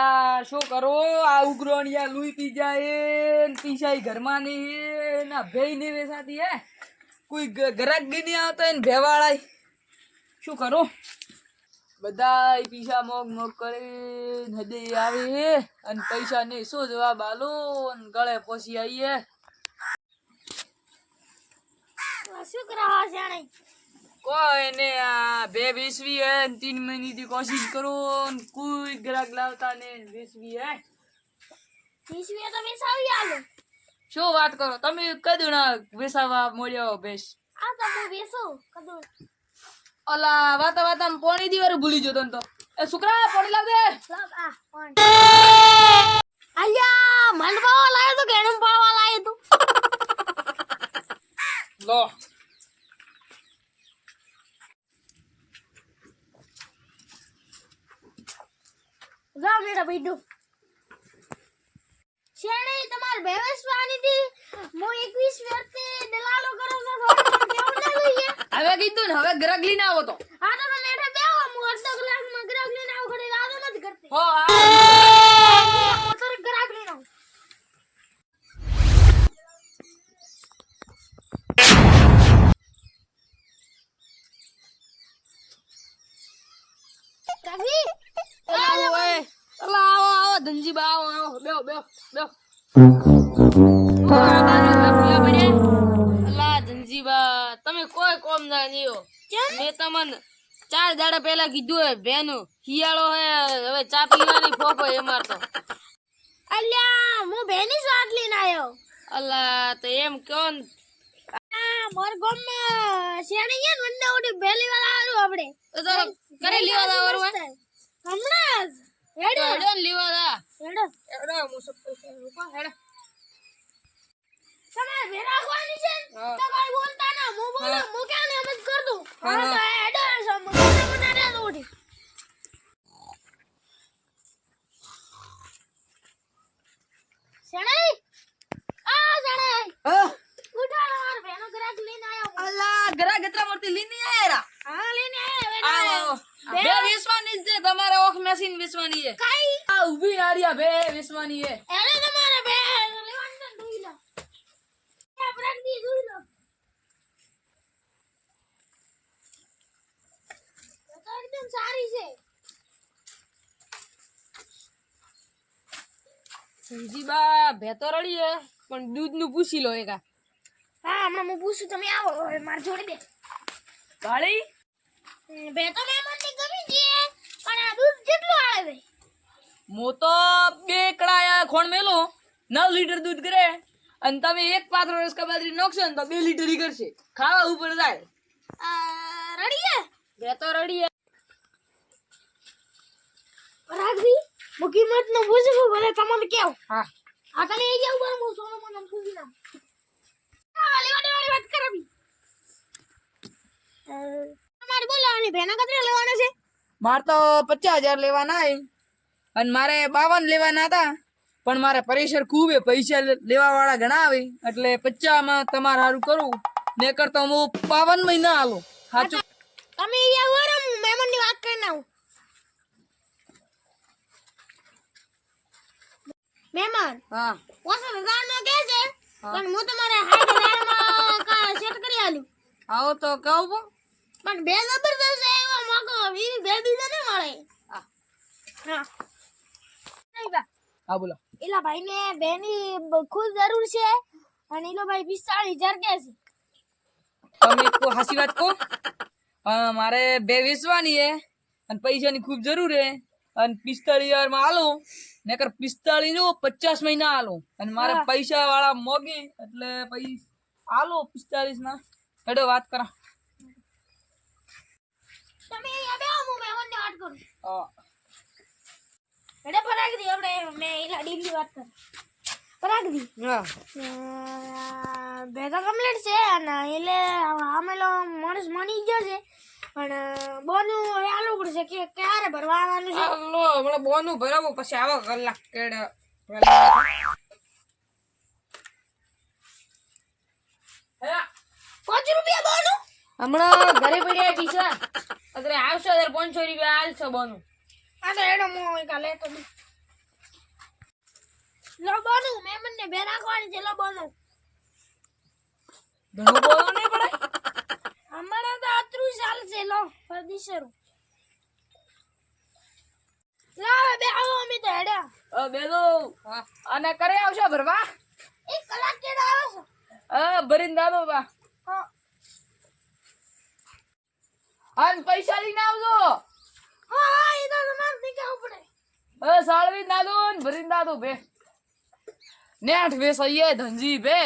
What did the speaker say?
યાર શું કરો આ ઉગ્રોણિયા લુઈ પી જાય ને પીસાઈ ઘરમાં ની ના ભેઈ ને વેસાતી હે કોઈ ગરાક ગી નહીં આવતો ને ભેવાળાય શું કરો બધાય પીસા મોગ મોગ કરે હદે આવે અને પૈસા ને શું જવાબ આલો અને ગળે પોસી આવીએ શું કરાવા જાણે કોઈ ને આ 220 હે 3 મહિને થી કોશિશ કરો ને કોઈ ગ્રાહક લાવતા ને 20 હે 20 તો વેસાવી આલો શું વાત કરો તમે કદું ના વેસાવા મળ્યો બેસ આ તો હું વેસો કદું ઓલા વાતા વાતા પાણી દીવાર ભૂલી જતો તો એ છોકરા પાણી લાવ દે લાવ આ પાણી અલ્યા મન પાવા લાયો તો કેણમ પાવા લાયો તું લો જા બેટા બીડુ શેણે તમાર બેવસવાની થી મો 21 વર્ષે દલાલો કરો છો થોડું કેવું ના લઈએ હવે કીધું ને હવે ગ્રાહક લઈને આવો તો આ તો લેઠે બેવો હું અડધો કલાક માં ગ્રાહક લઈને આવું ઘડી રાતો નથી કરતી હો તો ગ્રાહક લઈને આવું કભી આવો ધનજી બા આવો બેહો બેહો બેહો અલા ધનજી બા તમે કોઈ કોમ ના નહીઓ મેં તમને 4 દાડા પહેલા કીધું હે બેનું શિયાળો હે હવે ચા પીવાની ફોફો એ મારતો અલ્યા હું બેની સ્વાદ લઈને આયો અલા તો એમ કયો ને આ મોર ગોમ શેણી હે વંદે ઓડી બેલી વાળા આરું આપણે તો કરે લેવા દાવરું હે હમણાં જ હેડો હેડો લેવા દા હેડો હેડો હું સબ પૈસા રૂપા હેડો તમે વેરા ખવાની છે હા. તો કોઈ બોલતા ના હું બોલું હા. હું ક્યાં ને એમ જ કર દઉં હા, હા તો હા. હેડો સમ મને રે ઓડી શેણી આ શેણી હા ઉઠાડો માર બેનો ગ્રાહક લઈને આયો અલા ગરા ગત્રા મૂર્તિ લઈને આયરા હા લઈને આવો આયો આવો બે વિશ્વાની છે તમારે ઓખ મશીન વિશ્વાની છે કાઈ આ ઊભી આરિયા બે વિશ્વાની છે એને તમારે બે લેવાનું છે ધોઈ લો આ બ્રેકની ધોઈ લો તો એકદમ સારી છે ધનજી બા ભેતો રડી હે પણ દૂધ નું પૂછી લો એકા હા હમણાં હું પૂછું તમે આવો હવે માર જોડે બે ગાળી બે તો મહેમાનની ગમી છે પણ આ દૂધ કેટલું આવે મો તો બે કડાયા ખોણ મેલો 9 લીટર દૂધ કરે અને તમે એક પાત્રો રસકા બાજરી નોખશો ને તો 2 લીટર ઈ કરશે ખાવા ઉપર જાય રડીએ ભેતો રડી હે રાખવી મુકી મત નો પૂછું ભલે તમને કેવું હા આ તમે એ જાવ પર હું સોનો મને પૂછી નામ વાળી વાત કરવી તમારે બોલાવાની ભેના કતરા લેવાના છે માર તો 50,000 લેવાના હે અને મારે 52 લેવાના હતા પણ મારે પરેશર ખૂબ હે પૈસા લેવા વાળા ઘણા આવે એટલે 50 માં તમારે હારું કરું ને કરતો હું 52 મહિના હાલો સાચું તમે એ આવો રે હું મહેમાનની વાત કરી નાઉં મહેમાન હા 50,000 નો કે છે હા. પણ હું તમારે 60,000 માં કા સેટ કરી આલ્યું આવો તો કહું બો પણ બે જબરદસ્ત છે એવો મોકો વી બે બીજા ને મળે હા હા નહીં બા હા બોલો એલા ભાઈ ને બેની ખૂબ જરૂર છે અને એલો ભાઈ 45,000 કે છે તમે કો હાસી વાત કો મારે 2 વેચવાની હે અને પૈસાની ખૂબ જરૂર હે અને 45,000 માં હાલો નકર 45 નો 50 મહિના હાલો અને મારે હા. પૈસા વાળા મોગી એટલે પૈસા હાલો 45 ના હેડો વાત કરા તમે અહીંયા બેહો હું મહેમાનની વાત કરું હા એટલે પરાગ દી આપણે મેં એલા ડીલની વાત કર પરાગ દી હા બે તો કમ્પ્લીટ છે અને એટલે આમેલો માણસ માની ગયો છે પણ બોનું હવે આલવું પડશે કે ક્યારે ભરવા આવવાનું છે હાલો હમણાં બોનું ભરાવું પછી આવો કલાક કેડે 5 રૂપિયા બોનું હમણાં ઘરે પડ્યા પૈસા અત્યારે આવશો 500 રૂપિયા હાલશો બોનું આ તો એડો મો કાલે તો લો બોનું મહેમાન ને બે રાખવાની છે લો બોનું ઘણું બોલવું નહીં પડે. અમારા તો અતરું ચાલશે લો પરદીસરું લાવે બે આવો અમે તો હેડ્યા બેલો અને કરે આવશો ભરવા. 1 કલાક કેડા આવે છે ભરીને દાદો બા. હા અને પૈસા લઈને આવજો. હા એ તો તમારે નીકળવું પડે સાળવી દાદો ને ભરીને દાદો બે. ને 8 વેસ આઈએ ધનજી બે.